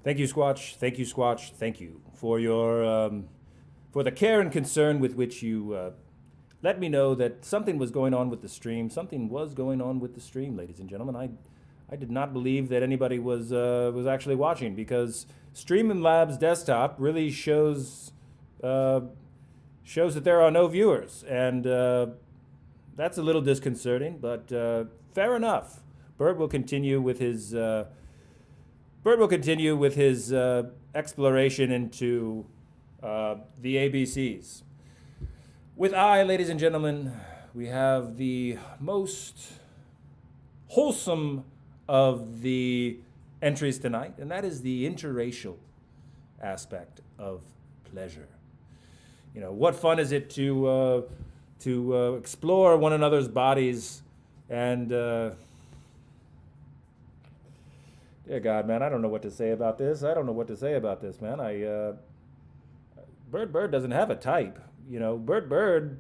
Thank you, Squatch. Thank you, Squatch. Thank you for your for the care and concern with which you let me know that something was going on with the stream. Something was going on with the stream, ladies and gentlemen. I did not believe that anybody was actually watching because Streaming Labs desktop really shows shows that there are no viewers, and that's a little disconcerting. But fair enough. Burt will continue with his exploration into the ABCs. With ladies and gentlemen, we have the most wholesome of the entries tonight, and that is the interracial aspect of pleasure. You know, what fun is it to explore one another's bodies and dear God, man, I don't know what to say about this. I don't know what to say about this, man. Byrd doesn't have a type. You know, Byrd.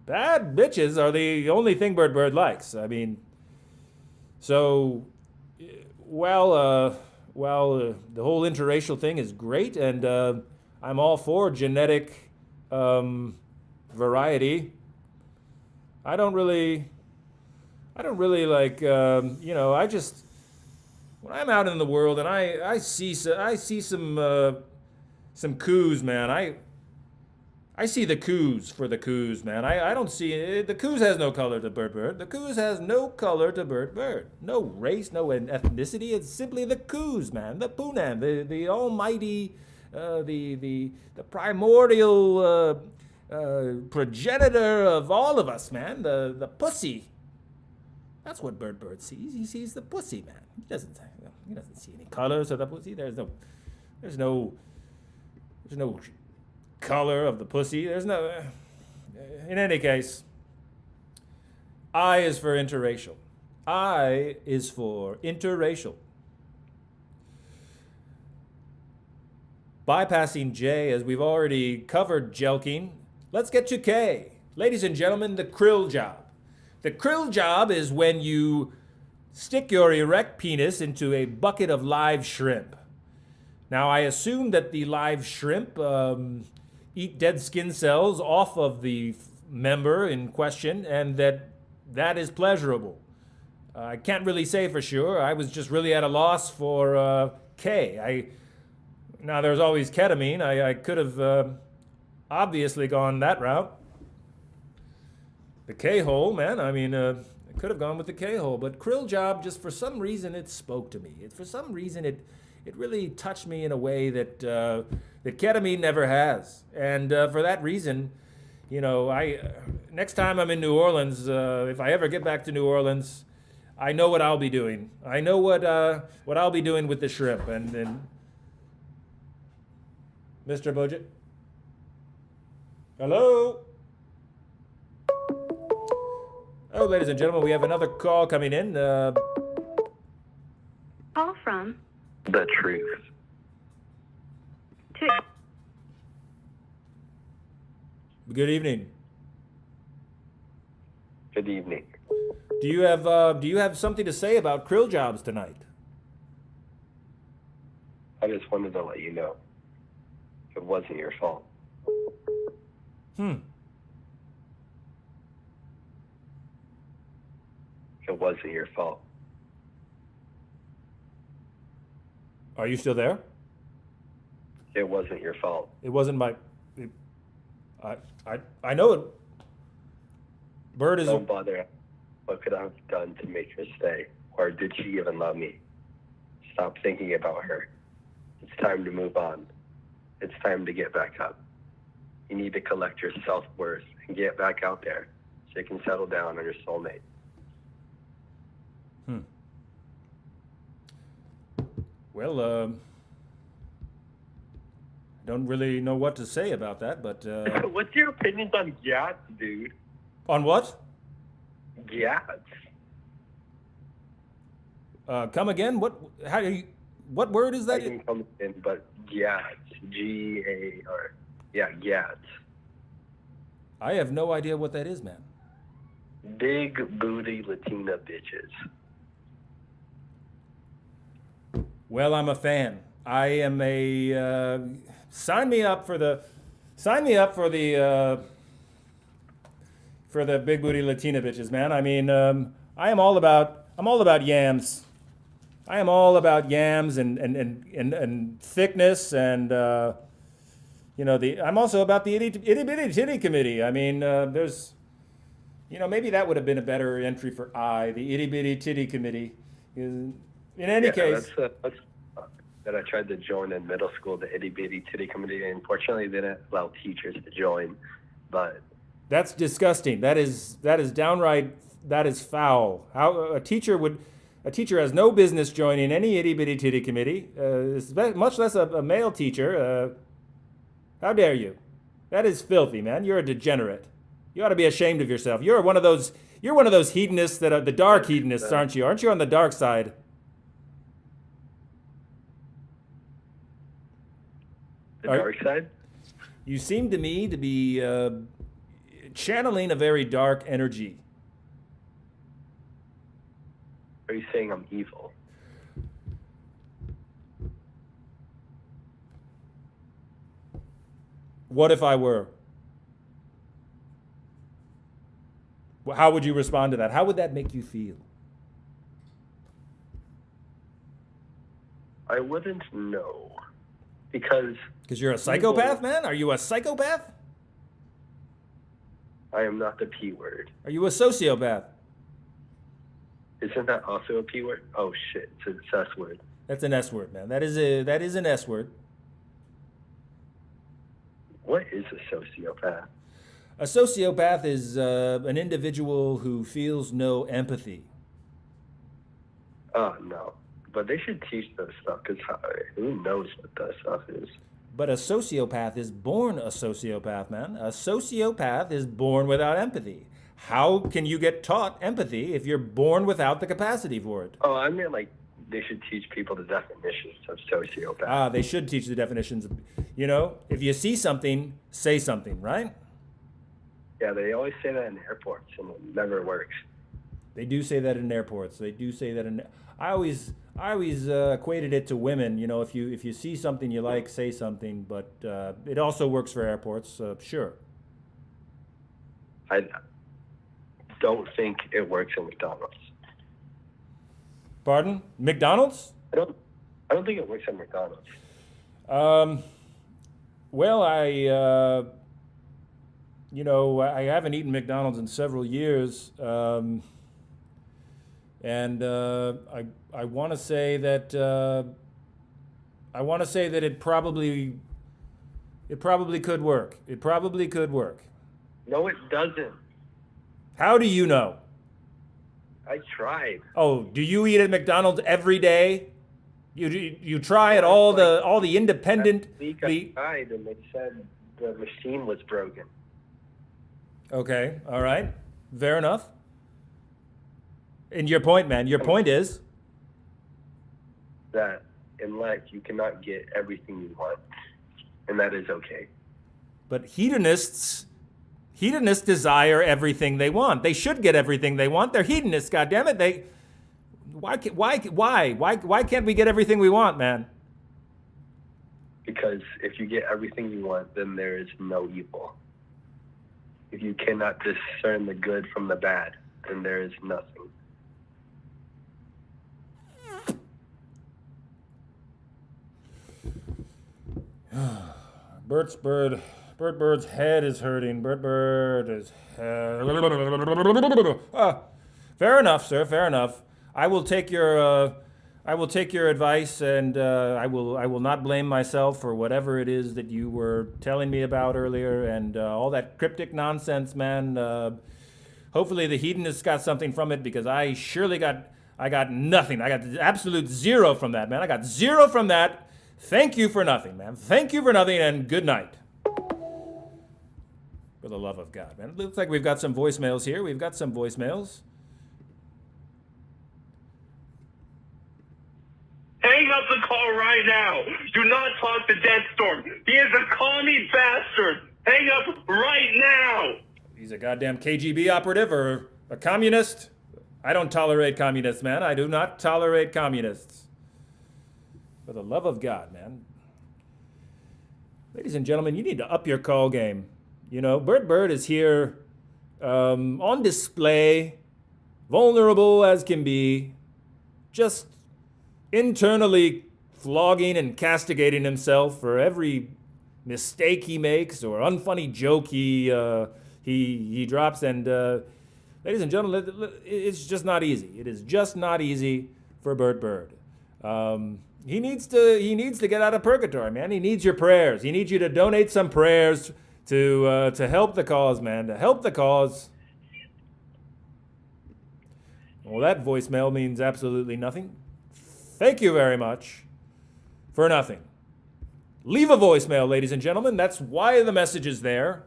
Bad bitches are the only thing Byrd likes. I mean, so, the whole interracial thing is great, and I'm all for genetic variety. I don't really like, you know, I just, when I'm out in the world and I see some coups, man, I see the coups for the coups, man. I don't see, the coups has no color to Byrd. The coups has no color to Byrd. No race, no ethnicity. It's simply the coups, man. The Poonan, the almighty, the primordial progenitor of all of us, man. The pussy. That's what Byrd sees. He sees the pussy, man. He doesn't see any colors of the pussy. There's no color of the pussy. There's no. In any case, I is for interracial. I is for interracial. Bypassing J, as we've already covered jelking, let's get to K. Ladies and gentlemen, the krill job. The krill job is when you stick your erect penis into a bucket of live shrimp. Now, I assume that the live shrimp eat dead skin cells off of the member in question, and that is pleasurable. I can't really say for sure. I was just really at a loss for K. Now, there's always ketamine. I could have obviously gone that route. The K-hole, man, I mean, I could have gone with the K-hole, but krill job, just for some reason, it spoke to me. For some reason, it really touched me in a way that ketamine never has. And for that reason, you know, next time I'm in New Orleans, if I ever get back to New Orleans, I know what I'll be doing. I know what I'll be doing with the shrimp. And Mr. Budget? Hello? Oh, ladies and gentlemen, we have another call coming in. Call from The Truth. Good evening. Good evening. Do you have something to say about krill jobs tonight? I just wanted to let you know it wasn't your fault. It wasn't your fault. Are you still there? It wasn't your fault. It wasn't my. I know it. Byrd is. Don't bother. What could I have done to make her stay? Or did she even love me? Stop thinking about her. It's time to move on. It's time to get back up. You need to collect your self-worth and get back out there so you can settle down on your soulmate. Well, I don't really know what to say about that, but What's your opinions on Gats, dude? on what? Gats. Come again? What? How do you? What word is I that? can come in, but Gats. G-A-R. Yeah, Gats. I have no idea what that is, man. Big booty Latina bitches. Well, I'm a fan. I am a sign me up for the for the big booty Latina bitches, man. I mean, I'm all about yams. I am all about yams and thickness and I'm also about the itty bitty titty committee. I mean, there's maybe that would have been a better entry for the itty bitty titty committee. In any case, that's that I tried to join in middle school, the itty bitty titty committee. Unfortunately, they didn't allow teachers to join, but that's disgusting. That is downright, that is foul. How a teacher has no business joining any itty bitty titty committee, much less a male teacher. How dare you? That is filthy, man. You're a degenerate. You ought to be ashamed of yourself. You're one of those hedonists that are the dark hedonists, aren't you? Aren't you on the dark side? The dark side? You seem to me to be channeling a very dark energy. Are you saying I'm evil? What if I were? How would you respond to that? How would that make you feel? I wouldn't know. Because you're a psychopath, man? Are you a psychopath? I am not the P word. Are you a sociopath? Isn't that also a P word? Oh shit, it's an S word. That's an S word, man. That is an S word. What is a sociopath? A sociopath is an individual who feels no empathy. Oh, no. But they should teach those stuff, because who knows what that stuff is? But a sociopath is born a sociopath, man. A sociopath is born without empathy. How can you get taught empathy if you're born without the capacity for it? Oh, I mean, like, they should teach people the definitions of sociopath. They should teach the definitions. If you see something, say something, right? Yeah, they always say that in airports, and it never works. They do say that in airports. They do say that in. I always equated it to women. If you see something you like, say something. But it also works for airports. Sure. I don't think it works in McDonald's. Pardon? McDonald's? I don't think it works at McDonald's. Well, I haven't eaten McDonald's in several years, and I want to say that it probably could work. It probably could work. No, it doesn't. How do you know? I tried. Oh, do you eat at McDonald's every day? You try at all the independent. Last week I tried, and they said the machine was broken. Okay, all right, fair enough. And your point, man. Your point is that in life you cannot get everything you want, and that is okay. But hedonists desire everything they want. They should get everything they want. They're hedonists, goddammit. Why can't we get everything we want, man? Because if you get everything you want, then there is no evil. If you cannot discern the good from the bad, then there is nothing. Bird's head is hurting. Byrd is. Fair enough, sir. Fair enough. I will take your advice, and I will not blame myself for whatever it is that you were telling me about earlier, and all that cryptic nonsense, man. Hopefully the hedonists got something from it, because I got nothing. I got absolute zero from that, man. I got zero from that. Thank you for nothing, man. Thank you for nothing, and good night. For the love of God, man. It looks like we've got some voicemails here. We've got some voicemails. Hang up the call right now. Do not talk to Deathstorm. He is a commie bastard. Hang up right now. He's a goddamn KGB operative or a communist. I don't tolerate communists, man. I do not tolerate communists. For the love of God, man. Ladies and gentlemen, you need to up your call game. You know, Byrd is here on display, vulnerable as can be, just internally flogging and castigating himself for every mistake he makes or unfunny joke he drops. And ladies and gentlemen, it's just not easy. It is just not easy for Byrd. He needs to get out of purgatory, man. He needs your prayers. He needs you to donate some prayers to help the cause, man. To help the cause. Well, that voicemail means absolutely nothing. Thank you very much for nothing. Leave a voicemail, ladies and gentlemen. That's why the message is there.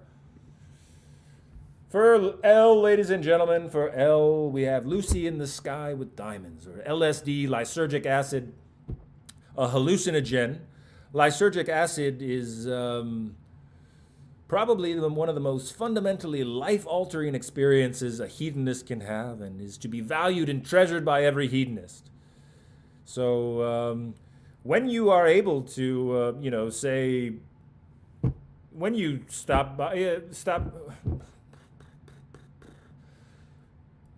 For L, ladies and gentlemen, for L, we have Lucy in the Sky with Diamonds, or LSD, lysergic acid, a hallucinogen. Lysergic acid is probably one of the most fundamentally life-altering experiences a hedonist can have, and is to be valued and treasured by every hedonist. So when you are able to, say, when you stop.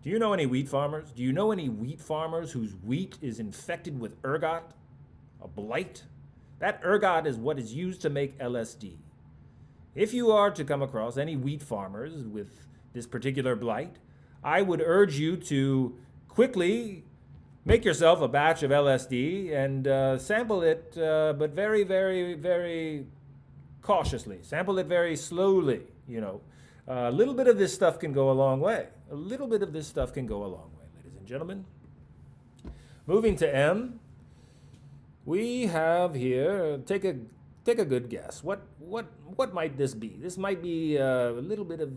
Do you know any wheat farmers? Do you know any wheat farmers whose wheat is infected with ergot, a blight? That ergot is what is used to make LSD. If you are to come across any wheat farmers with this particular blight, I would urge you to quickly make yourself a batch of LSD and sample it, but very, very, very cautiously. Sample it very slowly, A little bit of this stuff can go a long way. A little bit of this stuff can go a long way, ladies and gentlemen. Moving to M, we have here, take a good guess. What might this be? This might be a little bit of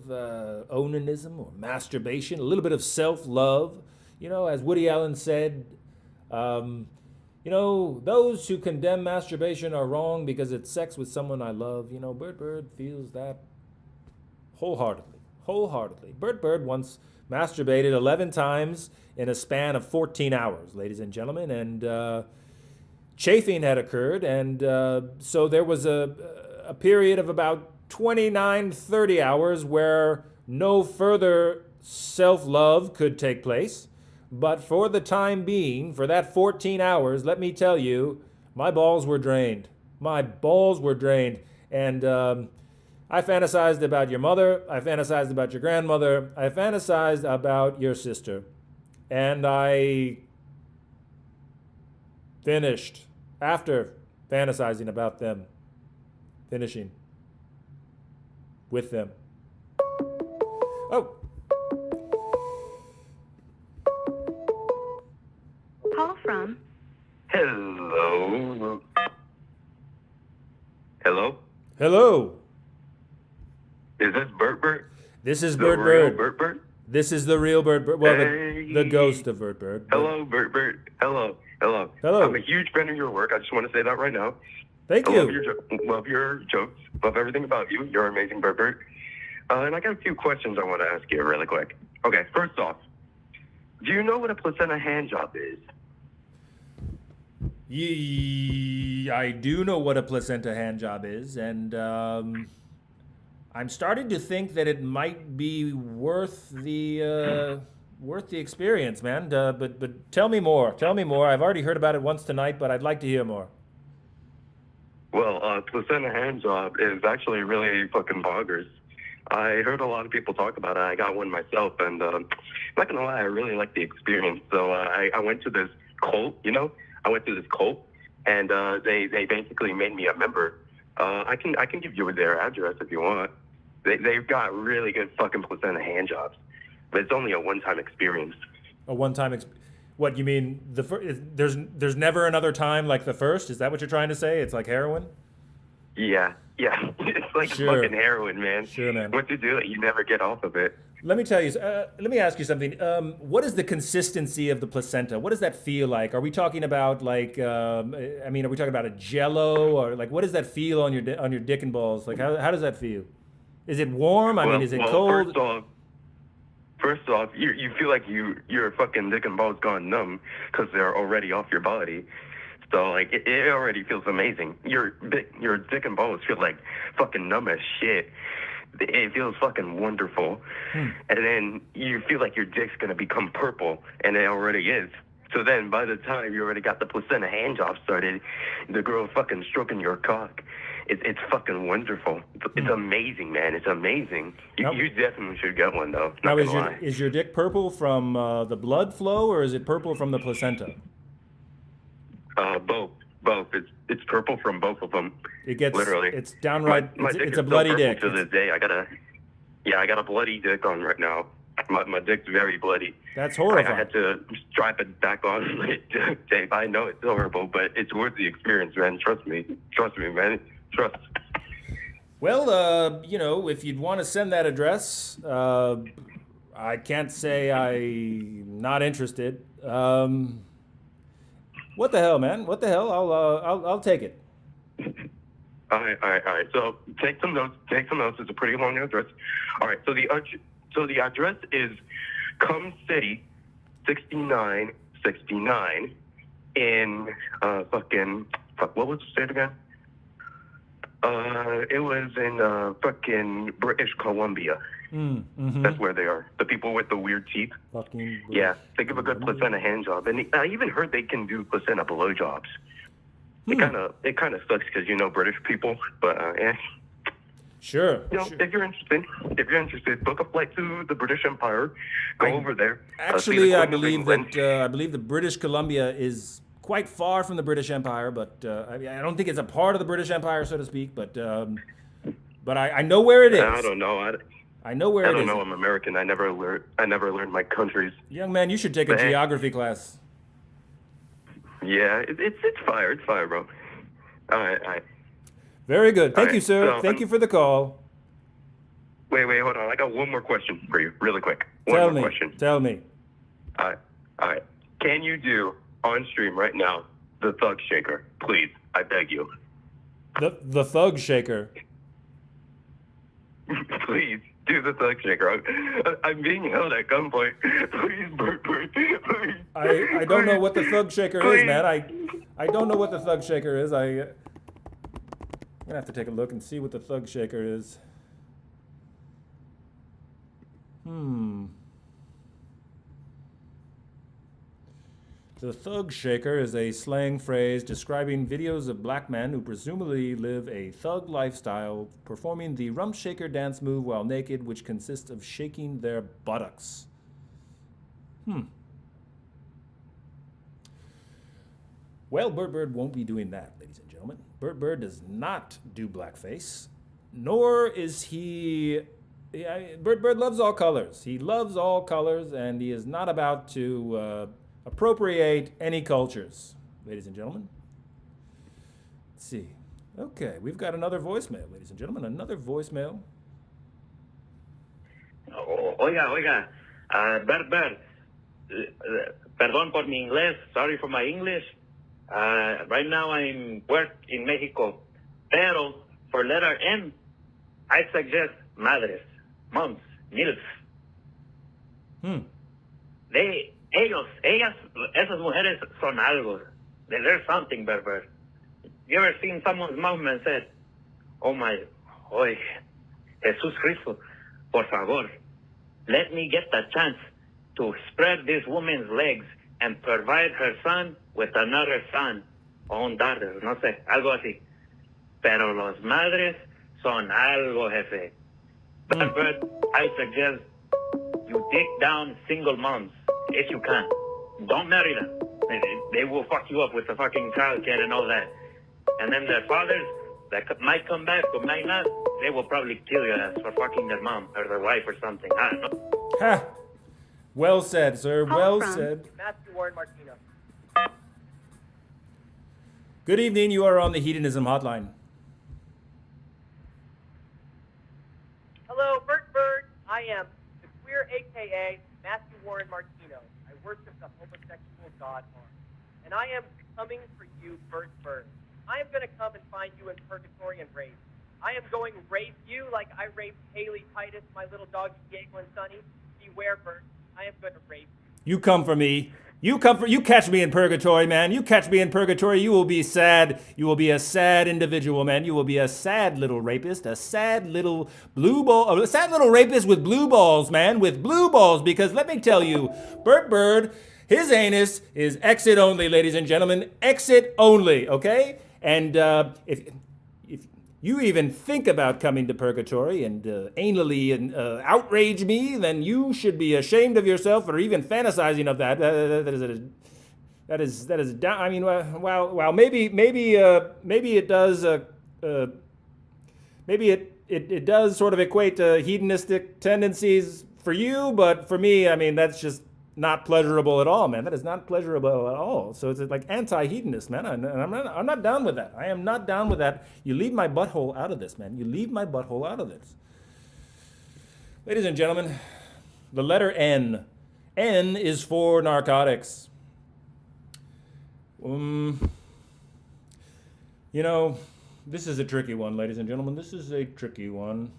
onanism or masturbation, a little bit of self-love. As Woody Allen said, those who condemn masturbation are wrong because it's sex with someone I love. Byrd feels that wholeheartedly. Byrd once masturbated 11 times in a span of 14 hours, ladies and gentlemen, and chafing had occurred, and so there was a period of about 29, 30 hours where no further self-love could take place. But for the time being, for that 14 hours, let me tell you, my balls were drained. And I fantasized about your mother, I fantasized about your grandmother, I fantasized about your sister. And I finished, after fantasizing about them, finishing with them. Oh. Call from. Hello. Hello? Hello. Is this Burt? This is The Burt. real Burt? This is the real Burt. Well, Hey. the ghost of Burt. Hello, Burt. Hello. Hello. I'm a huge fan of your work. I just want to say that right now. Thank I you. love your jokes. Love everything about you. You're amazing, Burt. And I got a few questions I want to ask you really quick. Okay, first off, do you know what a placenta hand job is? I do know what a placenta hand job is, and I'm starting to think that it might be worth the experience, man. But tell me more. I've already heard about it once tonight, but I'd like to hear more. Well, placenta hand job is actually really fucking boggers. I heard a lot of people talk about it. I got one myself, and I'm not gonna lie, I really like the experience. So I went to this cult, and they basically made me a member. I can give you their address if you want. They've got really good fucking placenta hand jobs, but it's only a one-time experience. A one-time what, you mean there's never another time like the first? Is that what you're trying to say? It's like heroin? Yeah. It's like Sure. fucking heroin, man. Sure, man. Once you do it, you never get off of it. Let me ask you something. What is the consistency of the placenta? What does that feel like? Are we talking about like, are we talking about a Jello, or like, what does that feel on your dick and balls? Like, how does that feel? Is it warm? Is it cold? First off, you feel like your fucking dick and balls gone numb because they're already off your body. So like it already feels amazing. Your dick and balls feel like fucking numb as shit. It feels fucking wonderful. And then you feel like your dick's gonna become purple, and it already is. So then by the time you already got the placenta hand job started, the girl fucking stroking your cock. It's fucking wonderful. It's amazing, man. It's amazing. You definitely should get one though. Now, Not gonna lie. is your dick purple from the blood flow, or is it purple from the placenta? Both. It's purple from both of them. It gets literally. It's downright. My dick It's is a bloody still purple dick. to this day. I got a bloody dick on right now. My dick's very bloody. That's I horrifying. had to strap it back on, Dave. I know it's horrible, but it's worth the experience, man. Trust me, man. Trust. Well, if you'd want to send that address, I can't say I'm not interested. What the hell, man? What the hell? I'll take it. All right. So take some notes. It's a pretty long address. All right. So the address is Cum City, 6969 in what was the state again? It was in fucking British Columbia. Mm-hmm. That's where they are. The people with the weird teeth. Fucking Yeah, they give a good placenta hand job, and I even heard they can do placenta blow jobs. It kind of sucks because British people, but yeah. Sure. If you're interested, book a flight to the British Empire, go over there. Actually, I believe the British Columbia is quite far from the British Empire, but I don't think it's a part of the British Empire, so to speak. But I know where it is. I don't know. I know where it is. I don't know. I'm American. I never learned my countries. Young man, you should take a geography class. Yeah, it's fire. It's fire, bro. All right. Very good. Thank you, right, sir. so, Thank you for the call. Wait, hold on. I got one more question for you, really quick. Tell One more question. Tell me. All right. Can you do on stream right now the Thug Shaker, please? I beg you. The Thug Shaker. Please do the Thug Shaker. I'm being held at gunpoint. Please, Burt, please. I don't know what the Thug Shaker is, man. I don't know what the Thug Shaker is. I'm gonna have to take a look and see what the Thug Shaker is. The Thug Shaker is a slang phrase describing videos of black men who presumably live a thug lifestyle, performing the rump shaker dance move while naked, which consists of shaking their buttocks. Well, Byrd won't be doing that, ladies and gentlemen. Byrd does not do blackface, nor is he... Byrd loves all colors. He loves all colors, and he is not about to appropriate any cultures, ladies and gentlemen. Let's see. Okay, we've got another voicemail, ladies and gentlemen. Another voicemail. Oiga, Bert, perdón por mi inglés. Sorry for my English. Right now I'm work in Mexico. Pero for letter M, I suggest madres, moms, milfs. Ellas, esas mujeres son algo. There's something, Bert. You ever seen someone's mom and said, Jesús Cristo, por favor, let me get the chance to spread this woman's legs and provide her son with another son o daughter, no sé, algo así. Pero los madres son algo, jefe. Bert, I suggest you dig down single moms if you can. Don't marry them. They will fuck you up with the fucking child care and all that. And then their fathers that might come back or might not, they will probably kill your ass for fucking their mom or their wife or something. I don't know. Ha! Well said, sir. Well said. Matthew Warren Martino. Good evening. You are on the Hedonism Hotline. Hello, Byrd. I am the queer AKA Matthew Warren Martino. I worship the homosexual god Mars. And I am coming for you, Byrd. I am going to come and find you in purgatory and rape. I am going to rape you like I raped Haley Titus, my little dog Diego and Sonny. Beware, Bert. I am going to rape you. You come for me. You catch me in purgatory, man. You catch me in purgatory, you will be sad. You will be a sad individual, man. You will be a sad little rapist, a sad little a sad little rapist with blue balls, man, with blue balls. Because let me tell you, Byrd, his anus is exit only, ladies and gentlemen, exit only, okay? And if you even think about coming to purgatory and anally and outrage me, then you should be ashamed of yourself for even fantasizing of that. That is down. I mean, well, maybe it does. Maybe it does sort of equate to hedonistic tendencies for you, but for me, I mean, that's just not pleasurable at all, man. That is not pleasurable at all. So it's like anti-hedonist, man. And I'm not down with that. I am not down with that. You leave my butthole out of this, man. You leave my butthole out of this. Ladies and gentlemen, the letter N. N is for narcotics. You know, this is a tricky one, ladies and gentlemen. This is a tricky one.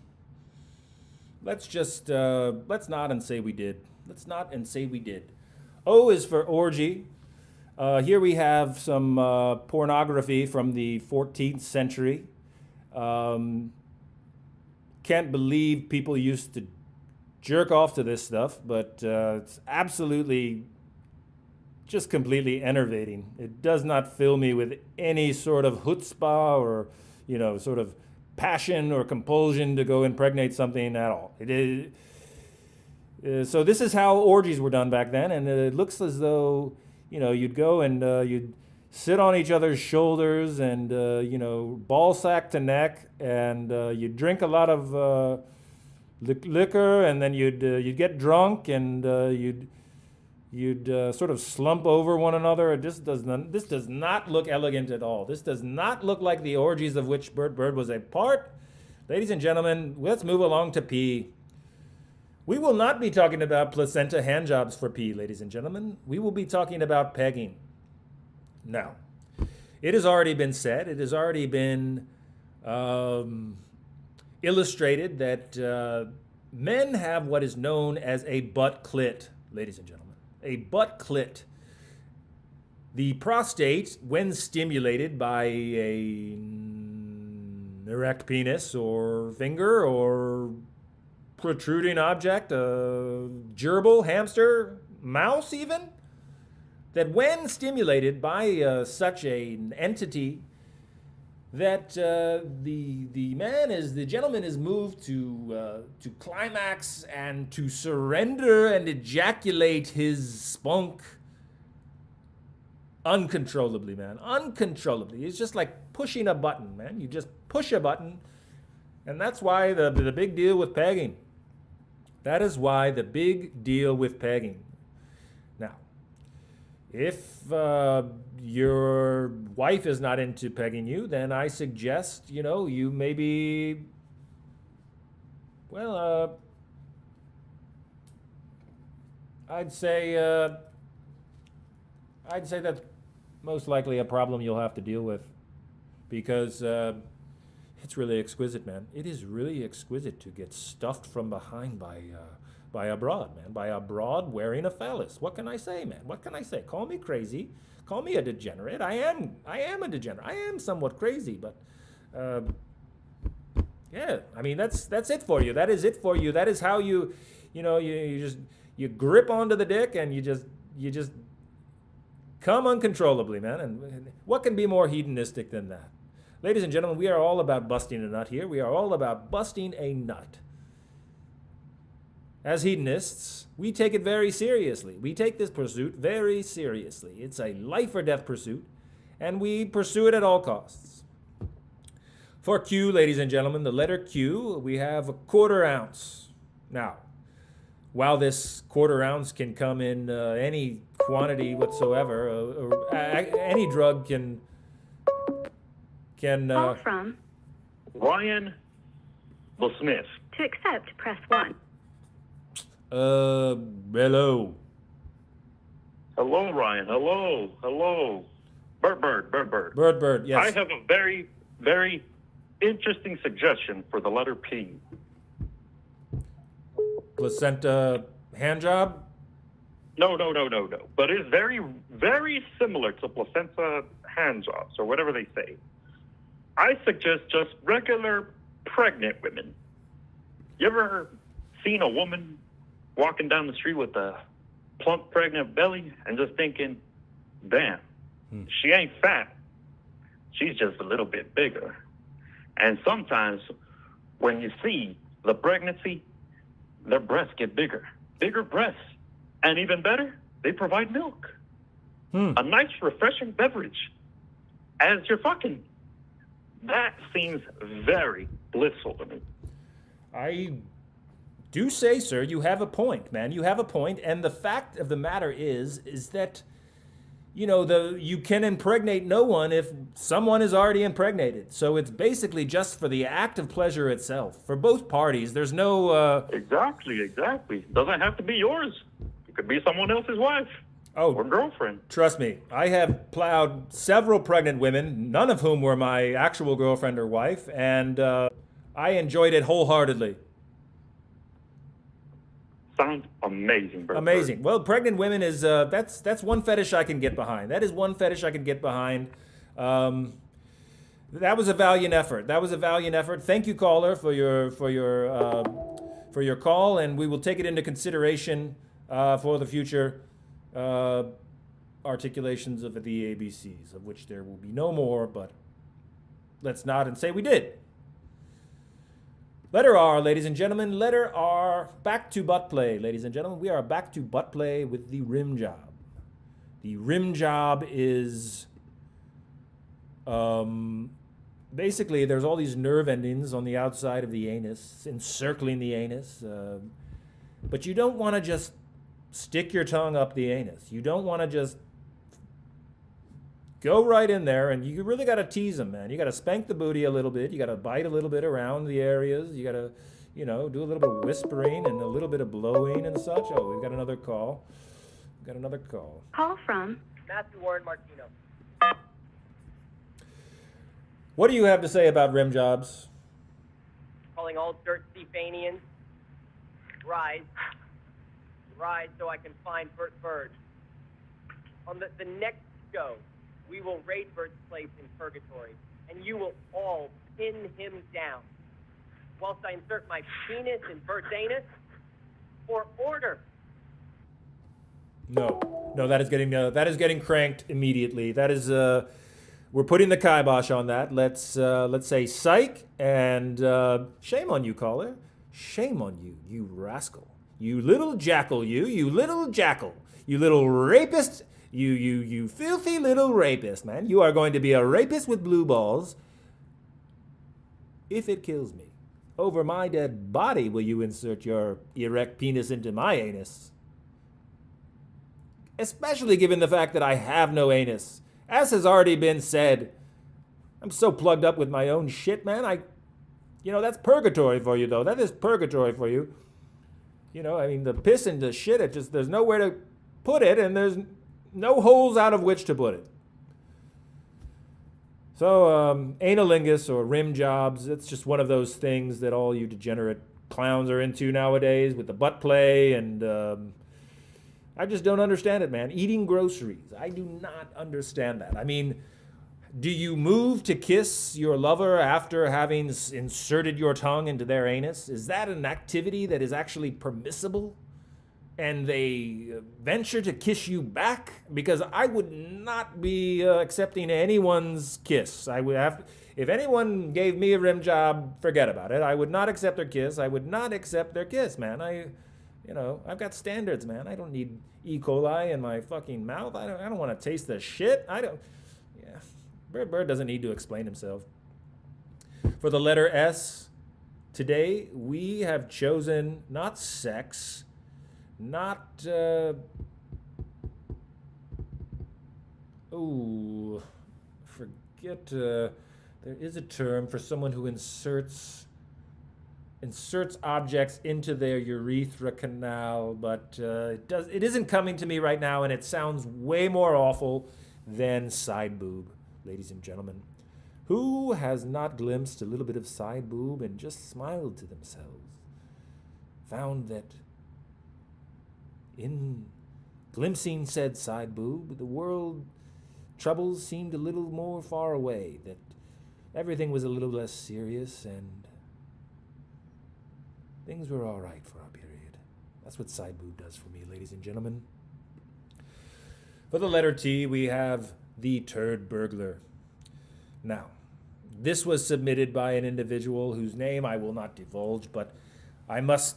Let's nod and say we did. Let's not and say we did. O is for orgy. Here we have some pornography from the 14th century. Can't believe people used to jerk off to this stuff, but it's absolutely just completely enervating. It does not fill me with any sort of chutzpah or, sort of passion or compulsion to go impregnate something at all. It is. So this is how orgies were done back then, and it looks as though, you'd go and you'd sit on each other's shoulders and, ball sack to neck, and you'd drink a lot of liquor, and then you'd get drunk, and you'd sort of slump over one another. This does not look elegant at all. This does not look like the orgies of which Byrd was a part. Ladies and gentlemen, let's move along to P. We will not be talking about placenta handjobs for P, ladies and gentlemen. We will be talking about pegging. Now, it has already been said, it has already been illustrated that men have what is known as a butt clit, ladies and gentlemen. A butt clit. The prostate, when stimulated by an erect penis or finger or protruding object, a gerbil, hamster, mouse even, that when stimulated by such an entity, that the gentleman is moved to climax and to surrender and ejaculate his spunk uncontrollably, man, uncontrollably. It's just like pushing a button, man. You just push a button, and that's why the big deal with pegging. That is why the big deal with pegging. Now, if your wife is not into pegging you, then I suggest, you maybe, I'd say that's most likely a problem you'll have to deal with, because it's really exquisite, man. It is really exquisite to get stuffed from behind by a broad, man. By a broad wearing a phallus. What can I say, man? What can I say? Call me crazy. Call me a degenerate. I am a degenerate. I am somewhat crazy, but yeah. I mean, that's it for you. That is it for you. That is how you grip onto the dick and you just come uncontrollably, man. And what can be more hedonistic than that? Ladies and gentlemen, we are all about busting a nut here. We are all about busting a nut. As hedonists, we take it very seriously. We take this pursuit very seriously. It's a life or death pursuit, and we pursue it at all costs. For Q, ladies and gentlemen, the letter Q, we have a 1/4 ounce. Now, while this 1/4 ounce can come in any quantity whatsoever, or any drug can Call from Ryan Smith. to accept, press 1. Hello. Hello, Ryan. Hello. Burt. Yes. I have a very, very interesting suggestion for the letter P. Placenta hand job? No. But it's very, very similar to placenta hand jobs or whatever they say. I suggest just regular pregnant women. You ever seen a woman walking down the street with a plump pregnant belly and just thinking, damn, she ain't fat. She's just a little bit bigger. And sometimes when you see the pregnancy, their breasts get bigger. Bigger breasts. And even better, they provide milk. A nice, refreshing beverage as you're fucking. That seems very blissful to me. I do say, sir, you have a point, man. You have a point. And the fact of the matter is that, you know, you can impregnate no one if someone is already impregnated. So it's basically just for the act of pleasure itself. For both parties, there's no... Exactly. Doesn't have to be yours. It could be someone else's wife. Or girlfriend. Trust me, I have plowed several pregnant women, none of whom were my actual girlfriend or wife, and I enjoyed it wholeheartedly. Sounds amazing, Burt. Amazing. Well, pregnant women is that's one fetish I can get behind. That is one fetish I can get behind. That was a valiant effort. Thank you, caller, for your call, and we will take it into consideration for the future articulations of the ABCs, of which there will be no more. But let's nod and say we did. Letter R, ladies and gentlemen. Letter R. Back to butt play, ladies and gentlemen. We are back to butt play with the rim job. The rim job is basically there's all these nerve endings on the outside of the anus, encircling the anus. But you don't want to just stick your tongue up the anus. You don't want to just go right in there, and you really got to tease them, man. You got to spank the booty a little bit. You got to bite a little bit around the areas. You got to, do a little bit of whispering and a little bit of blowing and such. Oh, we've got another call. Call from Matthew Warren Martino. What do you have to say about rim jobs? Calling all dirt Stephanians. Rise so I can find Byrd. On the next show, we will raid Burt's place in purgatory, and you will all pin him down, whilst I insert my penis in Burt's anus for order. No, that is getting cranked immediately. That is, we're putting the kibosh on that. Let's say psych, and shame on you, caller. Shame on you, you rascal. You little jackal, you little jackal. You little rapist. You filthy little rapist, man. You are going to be a rapist with blue balls. If it kills me, over my dead body will you insert your erect penis into my anus. Especially given the fact that I have no anus. As has already been said, I'm so plugged up with my own shit, man. That's purgatory for you, though. That is purgatory for you. The piss and the shit, there's nowhere to put it, and there's no holes out of which to put it. So, analingus or rim jobs, it's just one of those things that all you degenerate clowns are into nowadays with the butt play, and I just don't understand it, man. Eating groceries, I do not understand that. Do you move to kiss your lover after having inserted your tongue into their anus? Is that an activity that is actually permissible? And they venture to kiss you back? Because I would not be accepting anyone's kiss. If anyone gave me a rim job, forget about it. I would not accept their kiss. I would not accept their kiss, man. I've got standards, man. I don't need E. coli in my fucking mouth. I don't want to taste the shit. Byrd doesn't need to explain himself. For the letter S, today we have chosen not sex, not, there is a term for someone who inserts objects into their urethra canal, but it isn't coming to me right now, and it sounds way more awful than side boob. Ladies and gentlemen, who has not glimpsed a little bit of side boob and just smiled to themselves? Found that in Glimpsing said side boob, the world troubles seemed a little more far away, that everything was a little less serious, and things were all right for our period. That's what side boob does for me, ladies and gentlemen. For the letter T, we have the turd burglar. Now, this was submitted by an individual whose name I will not divulge, but I must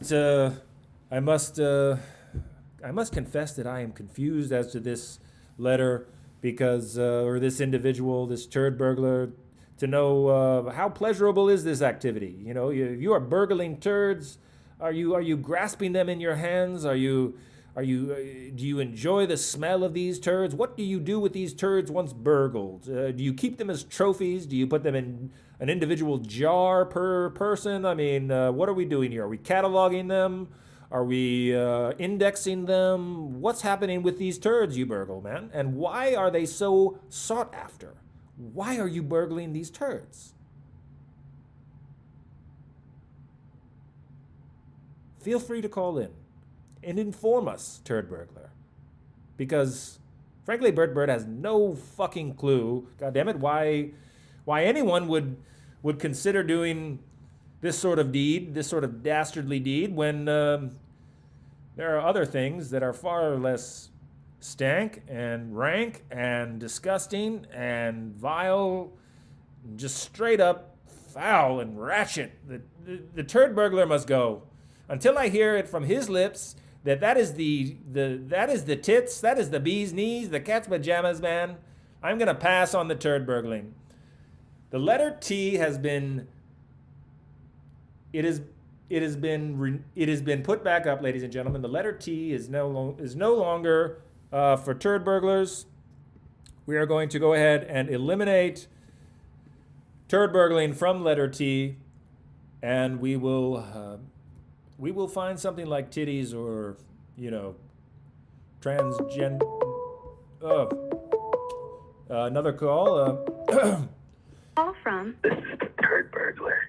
confess that I am confused as to this letter because, or this individual, this turd burglar, to know how pleasurable is this activity. You know, you are burgling turds. Are you grasping them in your hands? Do you enjoy the smell of these turds? What do you do with these turds once burgled? Do you keep them as trophies? Do you put them in an individual jar per person? I mean, what are we doing here? Are we cataloging them? Are we indexing them? What's happening with these turds you burgle, man? And why are they so sought after? Why are you burgling these turds? Feel free to call in and inform us, turd burglar. Because, frankly, Burt has no fucking clue, goddammit, why anyone would consider doing this sort of deed, this sort of dastardly deed, when there are other things that are far less stank and rank and disgusting and vile, just straight up foul and ratchet. The turd burglar must go. Until I hear it from his lips that is the tits, that is the bee's knees, the cat's pajamas, man, I'm gonna pass on the turd burgling. The letter T has been it has been put back up, ladies and gentlemen. The letter T is no longer for turd burglars. We are going to go ahead and eliminate turd burgling from letter T, and we will find something like titties or, you know, transgender. Another call. Call from. This is the turd burglar.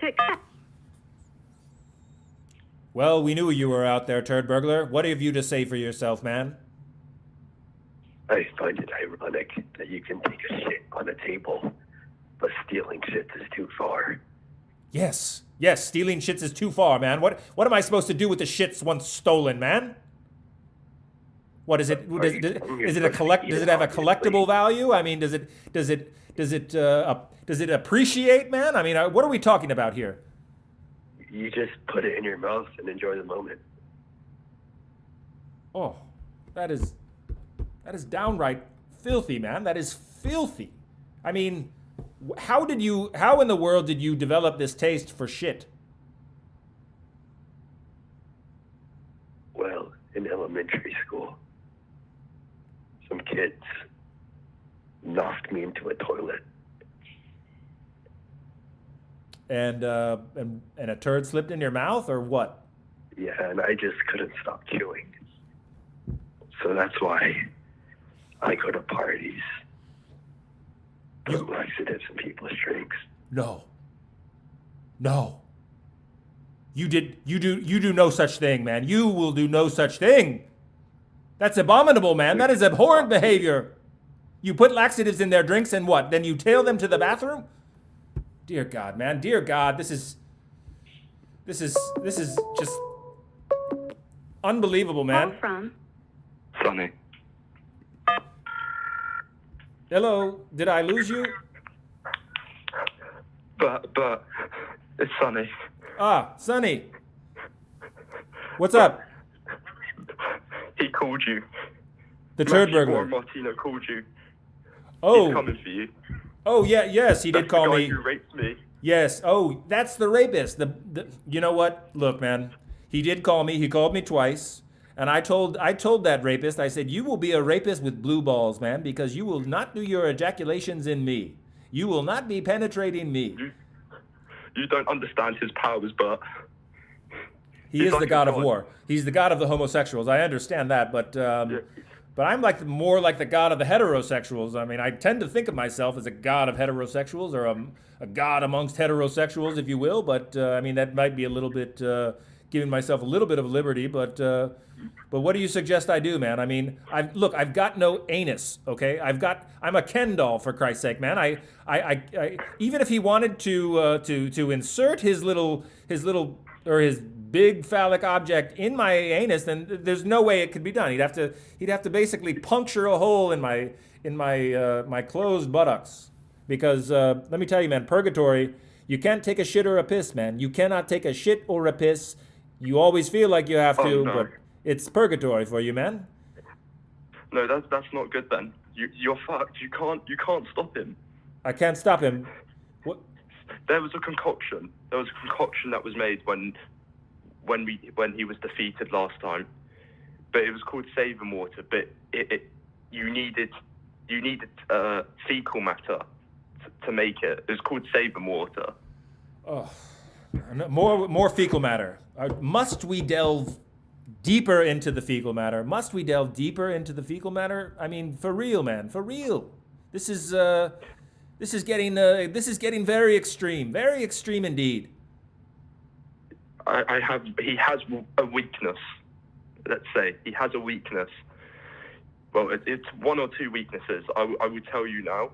To accept. Well, we knew you were out there, turd burglar. What have you to say for yourself, man? I find it ironic that you can take a shit on a table, but stealing shit is too far. Yes, stealing shits is too far, man. What am I supposed to do with the shits once stolen, man? What is it? Does it have a collectible value? I mean, does it appreciate, man? I mean, what are we talking about here? You just put it in your mouth and enjoy the moment. Oh, that is downright filthy, man. That is filthy. I mean, how in the world did you develop this taste for shit? Well, in elementary school, some kids knocked me into a toilet. And a turd slipped in your mouth, or what? Yeah, and I just couldn't stop chewing. So that's why I go to parties, put laxatives in people's drinks. No. You do no such thing, man. You will do no such thing. That's abominable, man. That is abhorrent behavior. You put laxatives in their drinks and what? Then you tail them to the bathroom? Dear God, man. Dear God, this is just unbelievable, man. Call from. Sonny. Hello, did I lose you? But it's Sonny. Ah, Sonny. What's up? He called you. The turd Matthew burglar. Martino called you. Oh. He's coming for you. Oh yeah, yes, he did call the guy me. who raped me. Yes. Oh, that's the rapist. The you know what? Look, man. He did call me. He called me twice. And I told that rapist, I said, you will be a rapist with blue balls, man, because you will not do your ejaculations in me. You will not be penetrating me. You don't understand his powers, but He is the god of war. He's the god of the homosexuals. I understand that, but I'm more like the god of the heterosexuals. I mean, I tend to think of myself as a god of heterosexuals, or a god amongst heterosexuals, if you will. But I mean, that might be a little bit giving myself a little bit of liberty, but what do you suggest I do, man? I mean, I've got no anus, okay? I'm a Ken doll, for Christ's sake, man. I even if he wanted to insert his big phallic object in my anus, then there's no way it could be done. He'd have to basically puncture a hole in my closed buttocks. Because let me tell you, man, purgatory, you can't take a shit or a piss, man. You cannot take a shit or a piss. You always feel like you have to, no. but it's purgatory for you, man. No, that's not good then. You're fucked. You can't stop him. I can't stop him. What? There was a concoction. There was a concoction that was made when he was defeated last time. But it was called saving water. But you needed fecal matter to make it. It was called saving water. Oh, more fecal matter. Must we delve deeper into the fecal matter? Must we delve deeper into the fecal matter? I mean, for real, man, for real. This is getting very extreme indeed. He has a weakness. Let's say he has a weakness. Well, it's one or two weaknesses. I would tell you now,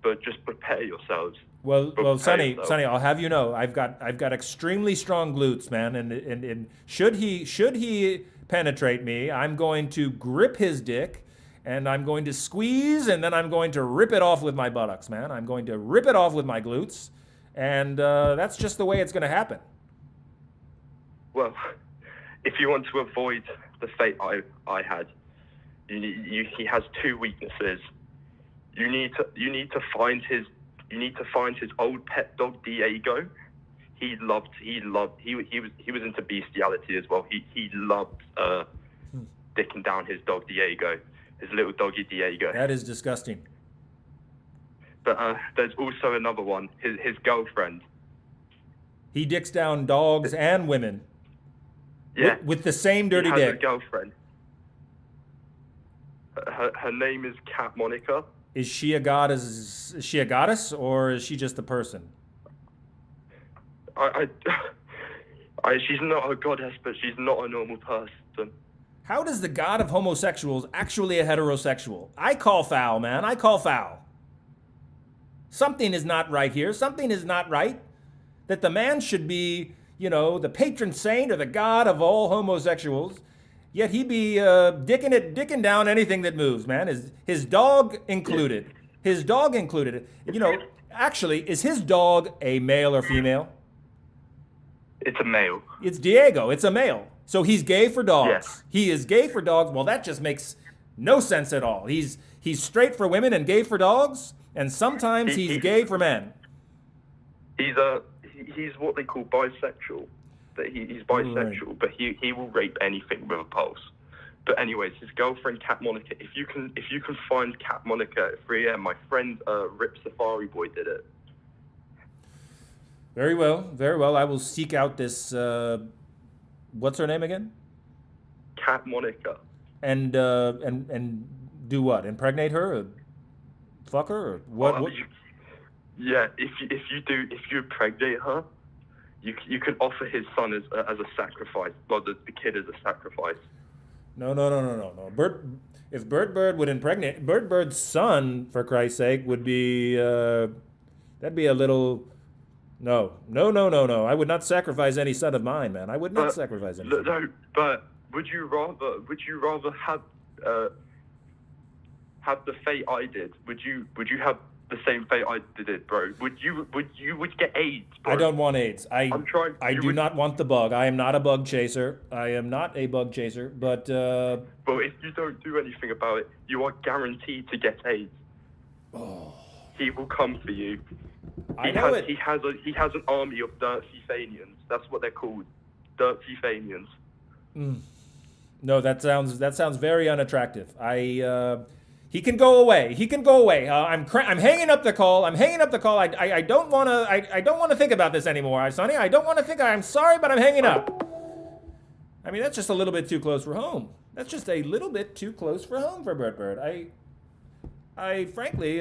but just prepare yourselves. Well, Sonny, I'll have you know, I've got extremely strong glutes, man, and should he penetrate me, I'm going to grip his dick, and I'm going to squeeze, and then I'm going to rip it off with my buttocks, man. I'm going to rip it off with my glutes, and that's just the way it's going to happen. Well, if you want to avoid the fate I had, he has two weaknesses. You need to find his old pet dog Diego. He was into bestiality as well. He loved dicking down his dog Diego, his little doggy Diego. That is disgusting. But there's also another one, his girlfriend. He dicks down dogs and women. Yeah. With the same dirty he has dick. A girlfriend. Her name is Cat Monica. Is she a goddess? Is she a goddess, or is she just a person? She's not a goddess, but she's not a normal person. How does the god of homosexuals actually a heterosexual? I call foul, man. I call foul. Something is not right here. Something is not right. That the man should be, the patron saint or the god of all homosexuals, yet he be dicking down anything that moves, man. His dog included. His dog included. Actually, is his dog a male or female? It's a male. It's Diego. It's a male. So he's gay for dogs. Yes. He is gay for dogs. Well, that just makes no sense at all. He's straight for women and gay for dogs, and sometimes he's gay for men. He's what they call bisexual. That he's bisexual, right. But he will rape anything with a pulse. But anyways, his girlfriend Cat Monica. If you can find Cat Monica at 3 a.m., my friend Rip Safari Boy did it. Very well, very well. I will seek out this. What's her name again? Cat Monica. And do what? Impregnate her? Or fuck her? Or what? Yeah, if you impregnate her, you can offer his son as a sacrifice. Well, the kid as a sacrifice. No. If Burt would impregnate Bird's son, for Christ's sake, would be that'd be a little. No. I would not sacrifice any son of mine, man. I would not sacrifice any. No, but would you rather have the fate I did? Would you have the same fate I did, bro? Would you get AIDS, bro? I don't want AIDS. I do not want the bug. I am not a bug chaser. I am not a bug chaser, but well, if you don't do anything about it, you are guaranteed to get AIDS. Oh. He will come for you. I know it. He has an army of dirty Fanians. That's what they're called. Dirty Fanians. No, that sounds very unattractive. He can go away. I'm hanging up the call. I don't want to think about this anymore, Sonny. I don't want to think. I'm sorry, but I'm hanging up. I mean, that's just a little bit too close for home. That's just a little bit too close for home for Burt. I frankly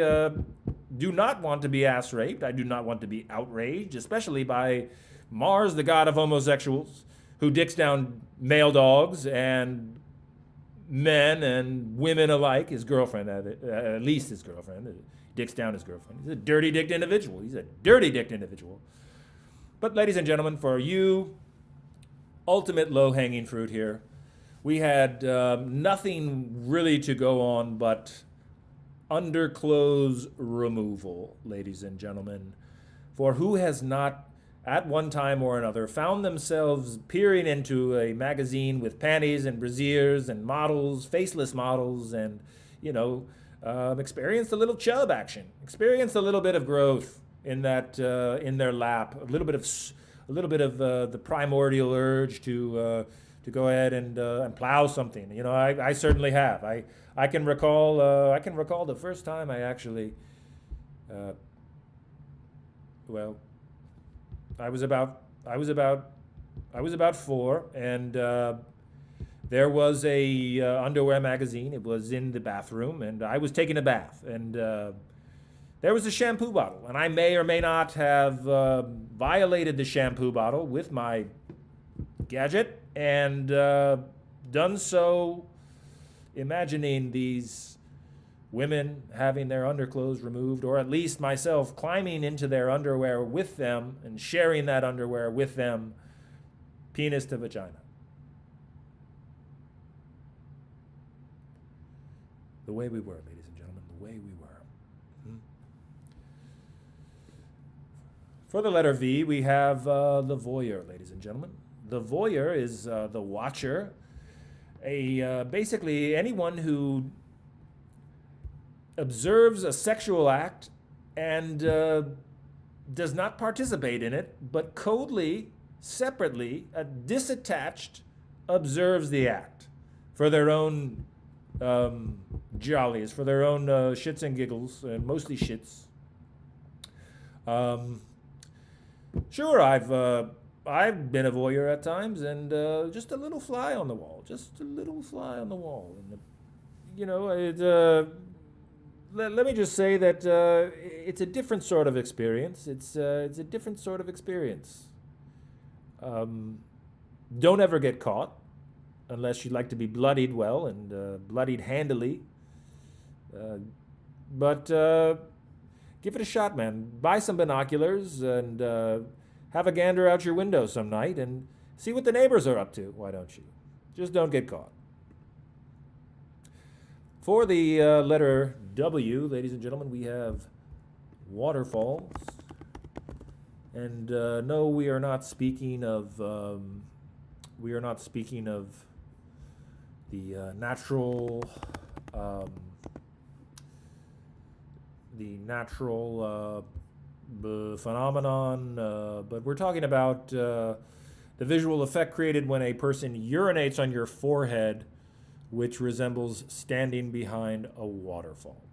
do not want to be ass raped. I do not want to be outraged, especially by Mars, the god of homosexuals, who dicks down male dogs and men and women alike, his girlfriend, at least his girlfriend, dicks down his girlfriend. He's a dirty-dicked individual. He's a dirty-dicked individual. But ladies and gentlemen, for you, ultimate low-hanging fruit here, we had nothing really to go on but underclothes removal, ladies and gentlemen. For who has not, at one time or another, found themselves peering into a magazine with panties and brassieres and models, faceless models, and, experienced a little chub action, experienced a little bit of growth in that in their lap, a little bit of the primordial urge to go ahead and plow something. I certainly have. I can recall the first time I actually. I was about 4, and there was a underwear magazine. It was in the bathroom, and I was taking a bath, and there was a shampoo bottle, and I may or may not have violated the shampoo bottle with my gadget, and done so imagining these women having their underclothes removed, or at least myself climbing into their underwear with them and sharing that underwear with them, penis to vagina. The way we were, ladies and gentlemen, the way we were. For the letter V, we have the voyeur, ladies and gentlemen. The voyeur is the watcher, basically anyone who observes a sexual act and does not participate in it, but coldly, separately, disattached, observes the act for their own jollies, for their own shits and giggles, and mostly shits. Sure, I've been a voyeur at times, and just a little fly on the wall, And, let me just say that it's a different sort of experience. It's a different sort of experience. Don't ever get caught, unless you'd like to be bloodied well and bloodied handily. But give it a shot, man. Buy some binoculars and have a gander out your window some night and see what the neighbors are up to. Why don't you? Just don't get caught. For the letter W, ladies and gentlemen, we have waterfalls. And no, we are not speaking of the natural phenomenon, but we're talking about the visual effect created when a person urinates on your forehead, which resembles standing behind a waterfall.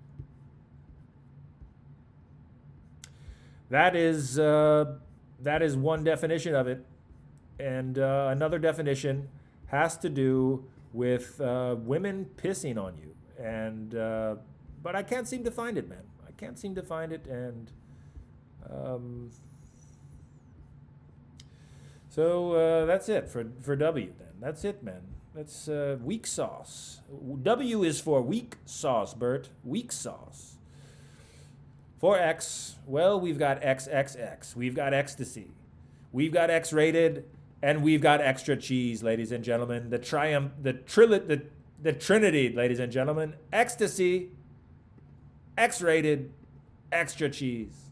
That is one definition of it, and another definition has to do with women pissing on you, and but I can't seem to find it, man. I can't seem to find it, and so that's it for W. Then that's it, man. That's weak sauce. W is for weak sauce, Burt. Weak sauce. For X, well, we've got XXX. We've got ecstasy. We've got X-rated, and we've got extra cheese, ladies and gentlemen. The Trinity, ladies and gentlemen. Ecstasy, X-rated, extra cheese.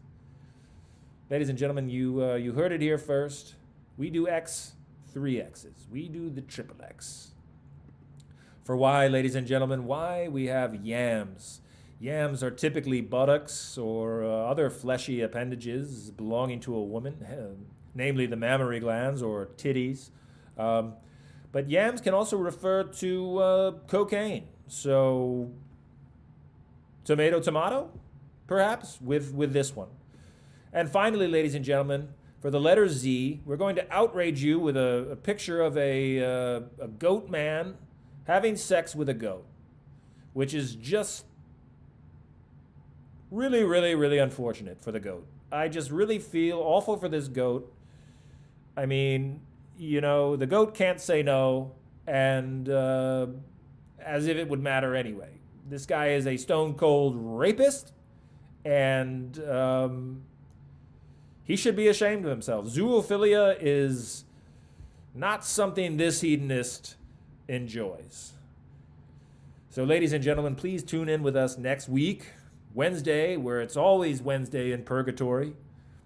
Ladies and gentlemen, you heard it here first. We do X, 3 X's. We do the triple X. For why, ladies and gentlemen, why we have yams. Yams are typically buttocks or other fleshy appendages belonging to a woman, namely the mammary glands or titties. But yams can also refer to cocaine. So, tomato, perhaps, with this one. And finally, ladies and gentlemen, for the letter Z, we're going to outrage you with a picture of a goat man having sex with a goat, which is just really, really, really unfortunate for the goat. I just really feel awful for this goat. I mean, you know, the goat can't say no, and as if it would matter anyway. This guy is a stone cold rapist, and he should be ashamed of himself. Zoophilia is not something this hedonist enjoys. So, ladies and gentlemen, please tune in with us next week, Wednesday, where it's always Wednesday in Purgatory,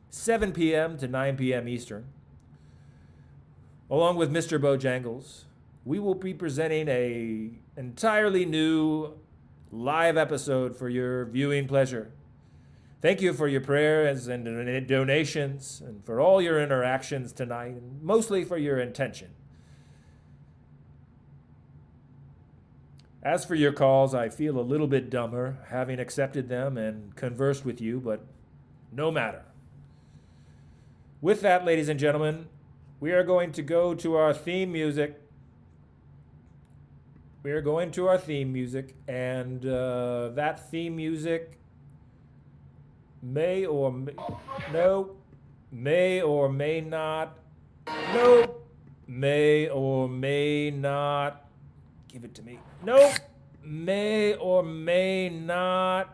7 p.m. to 9 p.m. Eastern. Along with Mr. Bojangles, we will be presenting a entirely new live episode for your viewing pleasure. Thank you for your prayers and donations, and for all your interactions tonight, and mostly for your intention. As for your calls, I feel a little bit dumber having accepted them and conversed with you, but no matter. With that, ladies and gentlemen, we are going to go to our theme music. We are going to our theme music, and that theme music may or may not, may or may not, give it to me. Nope, may or may not